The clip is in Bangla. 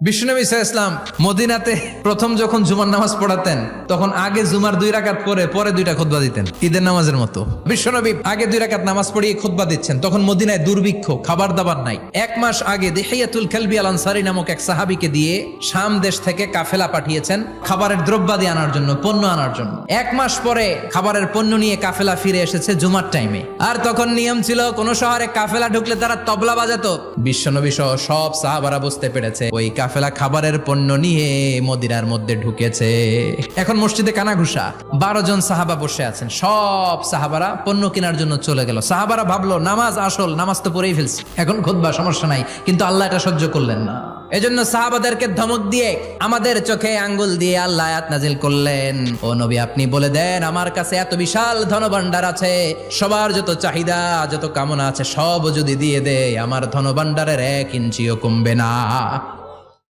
বিশ্বনবী সাল্লাল্লাহু আলাইহি ওয়াসাল্লাম মদিনাতে প্রথম যখন জুমার নামাজ পড়াতেন তখন আগে জুমার 2 রাকাত পরে 2টা খুতবা দিতেন, ঈদের নামাজের মতো। বিশ্বনবী আগে 2 রাকাত নামাজ পড়িয়ে খুতবা দিচ্ছেন, তখন মদিনায় দুর্ভিক্ষ, খাবার দাবার নাই। 1 মাস আগে দিহিয়াতুল কালবি আল আনসারী নামক এক সাহাবীকে দিয়ে শাম দেশ থেকে কাফেলা পাঠিয়েছেন খাবারের দ্রব্যাদি আনার জন্য, পণ্য আনার জন্য। 1 মাস পরে খাবারের পণ্য নিয়ে কাফেলা ফিরে এসেছে জুমার টাইমে। আর তখন নিয়ম ছিল কোন শহরে কাফেলা ঢুকলে তারা তবলা বাজাতো। বিশ্বনবী সহ সব সাহাবারা বুঝতে পেরেছে ওই কাফেলা খাবারের পণ্য নিয়ে মদিনার মধ্যে ঢুকেছে। এখন মসজিদে কানাঘুষা, 12 জন সাহাবা বসে আছেন, সব সাহাবারা পণ্য কেনার জন্য চলে গেল। সাহাবারা ভাবলো নামাজ আসল, নামাজ তো পড়েই ফেলছি, এখন খুতবা, সমস্যা নাই। কিন্তু আল্লাহ এটা সহ্য করলেন না। এজন্য সাহাবাদেরকে ধমক দিয়ে আমাদের চোখে আঙ্গুল দিয়ে আল্লাহ আয়াত নাজিল করলেন, ও নবী আপনি বলে দেন আমার কাছে এত বিশাল ধনভাণ্ডার আছে, সবার যত চাহিদা যত কামনা আছে সব যদি দিয়ে দেয় আমার ধনভাণ্ডারের 1 ইঞ্চিও কমবে না।